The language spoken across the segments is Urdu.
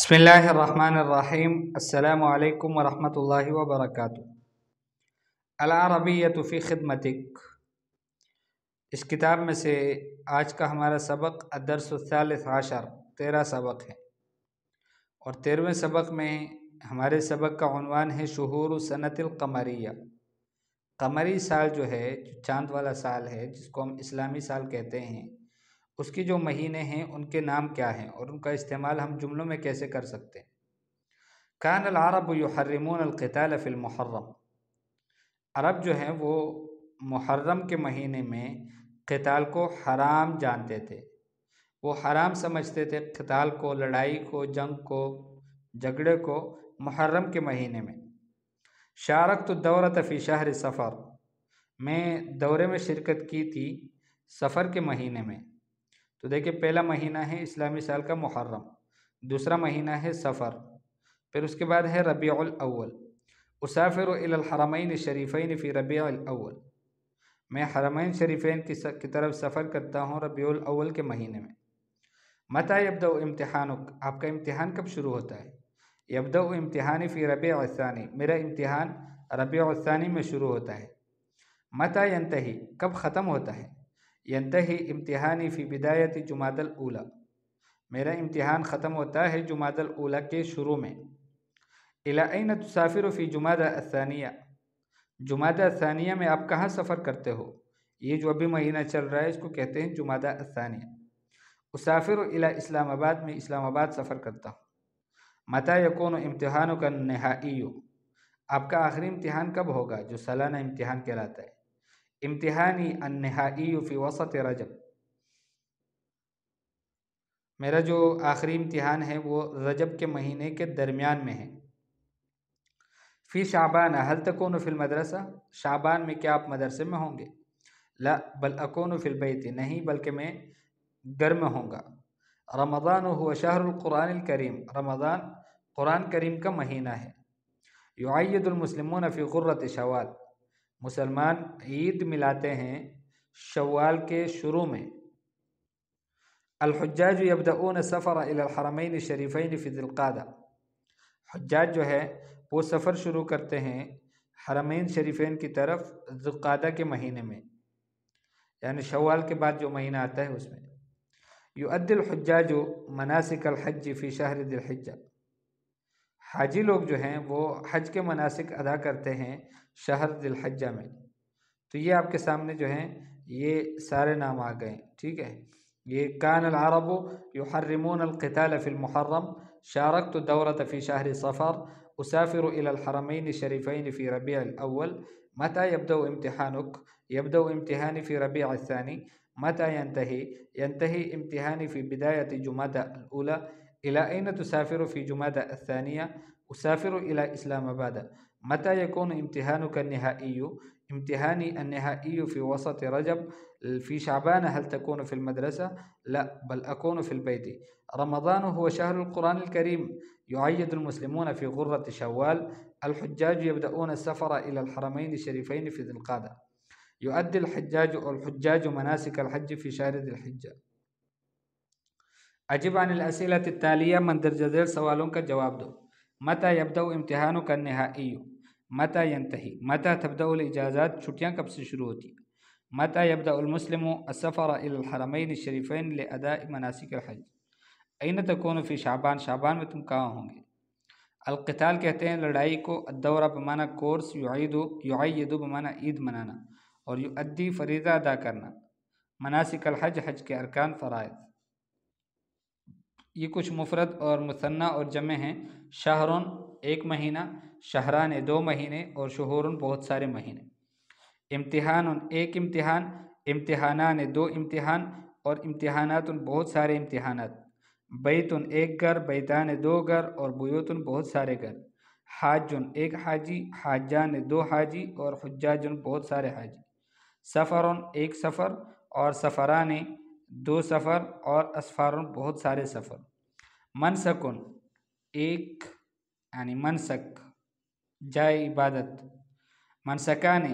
بسم اللہ الرحمن الرحیم۔ السلام علیکم ورحمۃ اللہ وبرکاتہ۔ العربیۃ فی خدمتک، اس کتاب میں سے آج کا ہمارا سبق الدرس الثالث عشر، 13 سبق ہے، اور 13ویں سبق میں ہمارے سبق کا عنوان ہے شہور سنت القمریہ۔ قمری سال جو ہے، جو چاند والا سال ہے، جس کو ہم اسلامی سال کہتے ہیں، اس کی جو مہینے ہیں ان کے نام کیا ہیں اور ان کا استعمال ہم جملوں میں کیسے کر سکتے ہیں۔ کان العرب یحرمون القتال فی المحرم، عرب جو ہیں وہ محرم کے مہینے میں قتال کو حرام جانتے تھے، وہ حرام سمجھتے تھے قتال کو، لڑائی کو، جنگ کو، جھگڑے کو محرم کے مہینے میں۔ شارکت الدورۃ فی شہر صفر، میں دورے میں شرکت کی تھی سفر کے مہینے میں۔ تو دیکھیں، پہلا مہینہ ہے اسلامی سال کا محرم، دوسرا مہینہ ہے سفر، پھر اس کے بعد ہے ربیع الاول۔ اسافر الی الحرمین الشریفین فی ربیع الاول، میں حرمین شریفین کی طرف سفر کرتا ہوں ربیع الاول کے مہینے میں۔ متی یبدأ امتحانک، آپ کا امتحان کب شروع ہوتا ہے؟ یبدأ امتحانی فی ربیع الثانی، میرا امتحان ربیع الثانی میں شروع ہوتا ہے۔ متی ینتہی، کب ختم ہوتا ہے؟ ینتہی امتحانی فی بدایت جمادی الاولی، میرا امتحان ختم ہوتا ہے جمادی الاولی کے شروع میں۔ الی این تسافر فی جمادی الثانیہ، جمادی الثانیہ میں آپ کہاں سفر کرتے ہو؟ یہ جو ابھی مہینہ چل رہا ہے اس کو کہتے ہیں جمادی الثانیہ۔ اسافر الی اسلام آباد، میں اسلام آباد سفر کرتا ہوں۔ متی یکون امتحانک النہائی، آپ کا آخری امتحان کب ہوگا، جو سالانہ امتحان کہلاتا ہے؟ امتحانی النہائی فی وسط رجب، میرا جو آخری امتحان ہے وہ رجب کے مہینے کے درمیان میں ہے۔ فی شعبان هل تکون فی المدرسہ، شعبان میں کیا آپ مدرسے میں ہوں گے؟ لا بل اکون فی البیت، نہیں بلکہ میں گھر میں ہوں گا۔ رمضان هو شہر القرآن الکریم، رمضان قرآن کریم کا مہینہ ہے۔ یعید المسلمون فی غرۃ شوال، مسلمان عید ملاتے ہیں شوال کے شروع میں۔ الحجاج یبدؤون السفر الی الحرمین الشریفین فی ذی القعدہ، حجاج جو ہے وہ سفر شروع کرتے ہیں حرمین شریفین کی طرف ذی القعدہ کے مہینے میں، یعنی شوال کے بعد جو مہینہ آتا ہے اس میں۔ یؤدی الحجاج مناسک الحج فی شہر ذی الحجہ، حاجی لوگ جو ہیں وہ حج کے مناسک ادا کرتے ہیں شہر ذی الحجہ میں۔ تو یہ آپ کے سامنے جو ہیں یہ سارے نام آ گئے، ٹھیک ہے۔ یہ کان العرب یحرمون القتال فی المحرم، شارکت الدورۃ فی شہر صفر، اسافر الی الحرمین الشریفین فی ربیع الاول، متی یبدأ امتحانک، یبدأ امتحانی فی ربیع الثانی، متی ینتہی، ینتہی امتحانی فی بدایت جمادی الاولی، الی این تسافر فی جمادی الثانیہ، اسافر الی اسلام آباد، متی یکون امتحانک النہائی، امتحانی النہائی فی وسط رجب، فی شعبان هل تکون فی المدرسہ؟ لا بل اکون فی البیت۔ رمضان هو شہر القرآن الکریم، یعید المسلمون فی غرۃ شوال، الحجاج یبدؤون السفر الی الحرمین الشریفین فی ذی القعدہ، یؤدی الحجاج مناسک الحج فی شہر ذی الحجہ۔ اجب عن الاسئلۃ التالیہ، مندرجہ ذیل سوالوں کا جواب دو۔ متی یبدأ امتحانک النہائی، متی ینتہی، متی تبدأ الاجازات، چھٹیاں کب سے شروع ہوتی ہیں؟ متی یبدأ المسلم السفر الی الحرمین الشریفین لاداء مناسک الحج، این تکون فی شعبان، شعبان میں تم کہاں ہوں گے؟ القتال کہتے ہیں لڑائی کو، الدورہ بمعنی کورس، یعید بمعنی عید منانا، اور یؤدی فریضہ ادا کرنا، مناسک الحج حج کے ارکان فرائض۔ یہ کچھ مفرد اور مثنیٰ اور جمع ہیں۔ شہرن ایک مہینہ، شہران دو مہینے، اور شہورن بہت سارے مہینے۔ امتحان ایک امتحان، امتحانان دو امتحان، اور امتحانات بہت سارے امتحانات۔ بیتن ایک گھر، بیتان دو گھر، اور بیوتن بہت سارے گھر۔ حاجن ایک حاجی، حاجان دو حاجی، اور حجاجن بہت سارے حاجی۔ سفرن ایک سفر، اور سفران دو سفر، اور اسفارن بہت سارے سفر۔ منسکن ایک یعنی منسک جائے عبادت، منسکان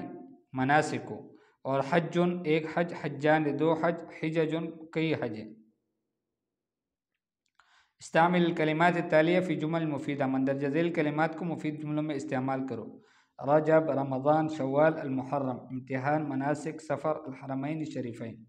مناسکو، اور حجن ایک حج، حجان دو حج، حججن کئی حج۔ استعمل الکلمات التالیہ فی جمل مفیدہ، مندرجہ ذیل کلمات کو مفید جملوں میں استعمال کرو۔ رجب، رمضان، شوال، المحرم، امتحان، مناسک، سفر، الحرمین الشریفین۔